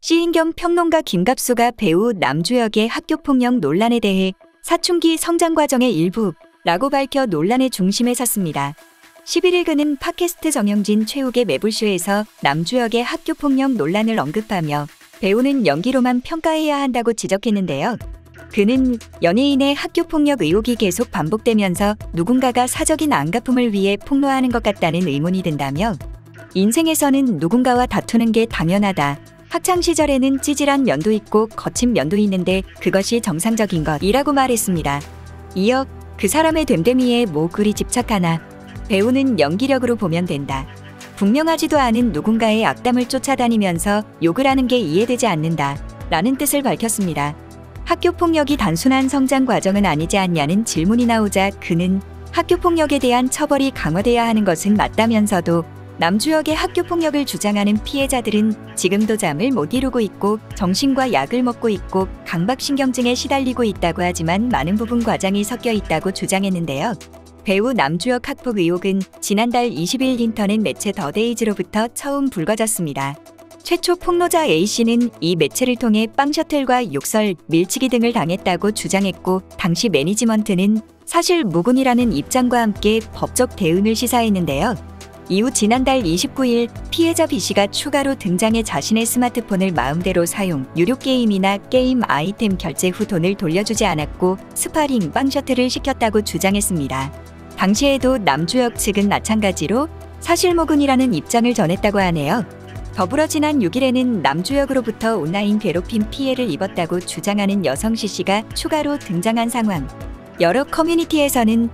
시인 겸 평론가 김갑수가 배우 남주혁의 학교폭력 논란에 대해 사춘기 성장 과정의 일부라고 밝혀 논란의 중심에 섰습니다. 11일 그는 팟캐스트 정영진 최욱의 매불쇼에서 남주혁의 학교폭력 논란을 언급하며 배우는 연기로만 평가해야 한다고 지적했는데요. 그는 연예인의 학교폭력 의혹이 계속 반복되면서 누군가가 사적인 안갚음을 위해 폭로하는 것 같다는 의문이 든다며 인생에서는 누군가와 다투는 게 당연하다. 학창시절에는 찌질한 면도 있고 거친 면도 있는데 그것이 정상적인 것이라고 말했습니다. 이어 그 사람의 됨됨이에 뭐 그리 집착하나. 배우는 연기력으로 보면 된다. 분명하지도 않은 누군가의 악담을 쫓아다니면서 욕을 하는 게 이해되지 않는다. 라는 뜻을 밝혔습니다. 학교폭력이 단순한 성장 과정은 아니지 않냐는 질문이 나오자 그는 학교폭력에 대한 처벌이 강화돼야 하는 것은 맞다면서도 남주혁의 학교폭력을 주장하는 피해자들은 지금도 잠을 못 이루고 있고 정신과 약을 먹고 있고 강박신경증에 시달리고 있다고 하지만 많은 부분 과장이 섞여 있다고 주장했는데요. 배우 남주혁 학폭 의혹은 지난달 20일 인터넷 매체 더데이즈로부터 처음 불거졌습니다. 최초 폭로자 A씨는 이 매체를 통해 빵셔틀과 욕설, 밀치기 등을 당했다고 주장했고 당시 매니지먼트는 사실 무근이라는 입장과 함께 법적 대응을 시사했는데요. 이후 지난달 29일 피해자 B씨가 추가로 등장해 자신의 스마트폰을 마음대로 사용, 유료 게임이나 게임 아이템 결제 후 돈을 돌려주지 않았고 스파링, 빵셔틀을 시켰다고 주장했습니다. 당시에도 남주혁 측은 마찬가지로 사실무근이라는 입장을 전했다고 하네요. 더불어 지난 6일에는 남주혁으로부터 온라인 괴롭힘 피해를 입었다고 주장하는 여성 C씨가 추가로 등장한 상황. 여러 커뮤니티에서는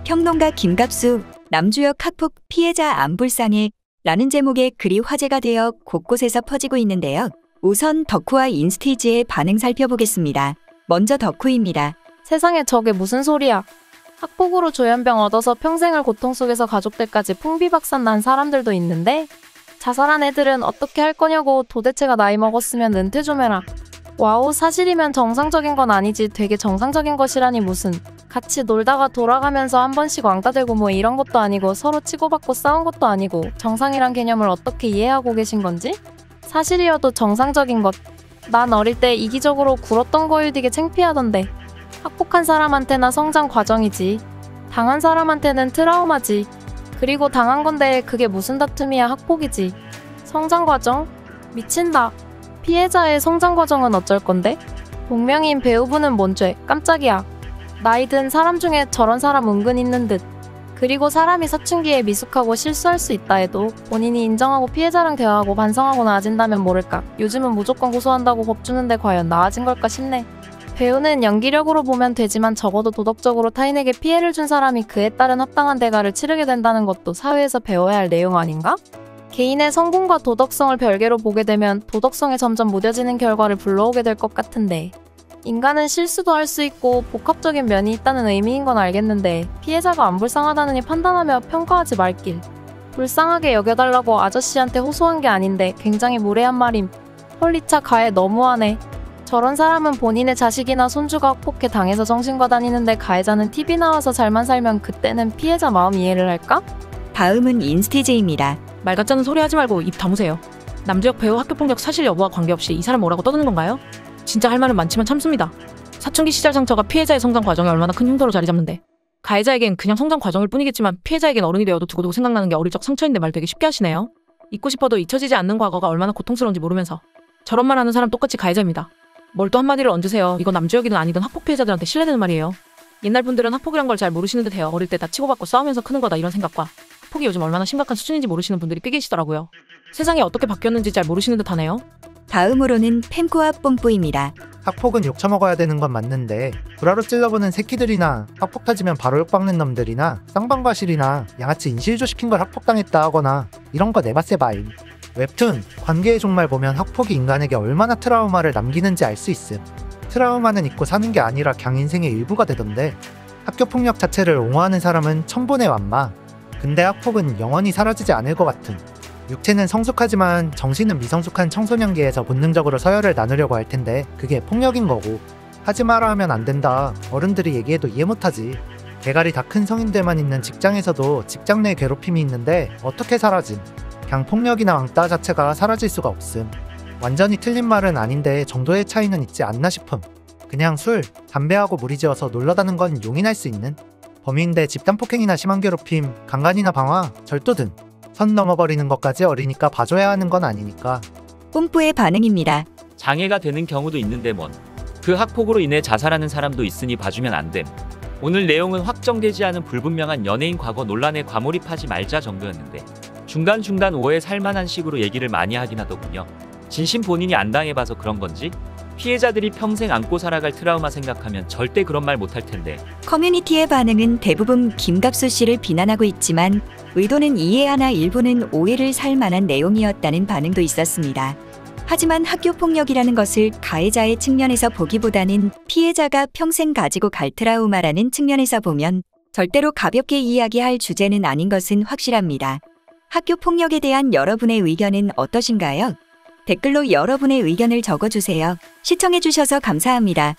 평론가 김갑수, 남주혁 학폭 피해자 안불쌍해 라는 제목의 글이 화제가 되어 곳곳에서 퍼지고 있는데요. 우선 덕후와 인스티지의 반응 살펴보겠습니다. 먼저 덕후입니다. 세상에 저게 무슨 소리야. 학폭으로 조현병 얻어서 평생을 고통 속에서 가족들까지 풍비박산 난 사람들도 있는데 자살한 애들은 어떻게 할 거냐고. 도대체가 나이 먹었으면 은퇴 좀 해라. 와우, 사실이면 정상적인 건 아니지. 되게 정상적인 것이라니 무슨. 같이 놀다가 돌아가면서 한 번씩 왕따되고 뭐 이런 것도 아니고 서로 치고받고 싸운 것도 아니고 정상이란 개념을 어떻게 이해하고 계신 건지? 사실이어도 정상적인 것. 난 어릴 때 이기적으로 굴었던 거일 되게 창피하던데. 학폭한 사람한테나 성장 과정이지. 당한 사람한테는 트라우마지. 그리고 당한 건데 그게 무슨 다툼이야. 학폭이지. 성장 과정? 미친다. 피해자의 성장 과정은 어쩔 건데? 동명이인 배우분은 뭔 죄? 깜짝이야. 나이 든 사람 중에 저런 사람 은근 있는 듯. 그리고 사람이 사춘기에 미숙하고 실수할 수 있다 해도 본인이 인정하고 피해자랑 대화하고 반성하고 나아진다면 모를까. 요즘은 무조건 고소한다고 법 주는데 과연 나아진 걸까 싶네. 배우는 연기력으로 보면 되지만 적어도 도덕적으로 타인에게 피해를 준 사람이 그에 따른 합당한 대가를 치르게 된다는 것도 사회에서 배워야 할 내용 아닌가? 개인의 성공과 도덕성을 별개로 보게 되면 도덕성에 점점 무뎌지는 결과를 불러오게 될 것 같은데, 인간은 실수도 할 수 있고 복합적인 면이 있다는 의미인 건 알겠는데 피해자가 안 불쌍하다느니 판단하며 평가하지 말길. 불쌍하게 여겨달라고 아저씨한테 호소한 게 아닌데 굉장히 무례한 말임. 헐리차 가해 너무하네. 저런 사람은 본인의 자식이나 손주가 학폭해 당해서 정신과 다니는데 가해자는 TV 나와서 잘만 살면 그때는 피해자 마음 이해를 할까? 다음은 인스티즈입니다. 말 같지않은 소리 하지 말고 입 다무세요. 남주혁 배우 학교폭력 사실 여부와 관계없이 이 사람 뭐라고 떠드는 건가요? 진짜 할 말은 많지만 참습니다. 사춘기 시절 상처가 피해자의 성장 과정에 얼마나 큰 흉터로 자리 잡는데 가해자에겐 그냥 성장 과정일 뿐이겠지만 피해자에겐 어른이 되어도 두고두고 생각나는 게 어릴 적 상처인데 말 되게 쉽게 하시네요. 잊고 싶어도 잊혀지지 않는 과거가 얼마나 고통스러운지 모르면서 저런 말 하는 사람 똑같이 가해자입니다. 뭘 또 한마디를 얹으세요. 이거 남주혁이든 아니든 학폭 피해자들한테 신뢰되는 말이에요. 옛날 분들은 학폭이란 걸 잘 모르시는 듯해요. 어릴 때 다 치고받고 싸우면서 크는 거다 이런 생각과 학폭이 요즘 얼마나 심각한 수준인지 모르시는 분들이 꽤 계시더라고요. 세상이 어떻게 바뀌었는지 잘 모르시는 듯 하네요. 다음으로는 펜코와 뽐뿌입니다. 학폭은 욕 처먹어야 되는 건 맞는데 구라로 찔러보는 새끼들이나 학폭 터지면 바로 욕박는 놈들이나 쌍방과실이나 양아치 인실조시킨 걸 학폭당했다 하거나 이런 거 내봤세바임. 웹툰 관계의 종말 보면 학폭이 인간에게 얼마나 트라우마를 남기는지 알 수 있음. 트라우마는 잊고 사는 게 아니라 그냥 인생의 일부가 되던데 학교폭력 자체를 옹호하는 사람은 천분의 완마. 근데 학폭은 영원히 사라지지 않을 것 같음. 육체는 성숙하지만 정신은 미성숙한 청소년기에서 본능적으로 서열을 나누려고 할 텐데 그게 폭력인 거고, 하지 마라 하면 안 된다. 어른들이 얘기해도 이해 못하지. 대가리 다 큰 성인들만 있는 직장에서도 직장 내 괴롭힘이 있는데 어떻게 사라짐. 그냥 폭력이나 왕따 자체가 사라질 수가 없음. 완전히 틀린 말은 아닌데 정도의 차이는 있지 않나 싶음. 그냥 술, 담배하고 무리지어서 놀러다는 건 용인할 수 있는 범위인데 집단폭행이나 심한 괴롭힘, 강간이나 방화, 절도 등 선 넘어버리는 것까지 어리니까 봐줘야 하는 건 아니니까. 뽐뿌의 반응입니다. 장애가 되는 경우도 있는데 뭔. 그 학폭으로 인해 자살하는 사람도 있으니 봐주면 안 됨. 오늘 내용은 확정되지 않은 불분명한 연예인 과거 논란에 과몰입하지 말자 정도였는데 중간중간 오해 살만한 식으로 얘기를 많이 하긴 하더군요. 진심 본인이 안 당해봐서 그런 건지? 피해자들이 평생 안고 살아갈 트라우마 생각하면 절대 그런 말 못할 텐데. 커뮤니티의 반응은 대부분 김갑수 씨를 비난하고 있지만 의도는 이해하나 일부는 오해를 살 만한 내용이었다는 반응도 있었습니다. 하지만 학교폭력이라는 것을 가해자의 측면에서 보기보다는 피해자가 평생 가지고 갈 트라우마라는 측면에서 보면 절대로 가볍게 이야기할 주제는 아닌 것은 확실합니다. 학교폭력에 대한 여러분의 의견은 어떠신가요? 댓글로 여러분의 의견을 적어주세요. 시청해주셔서 감사합니다.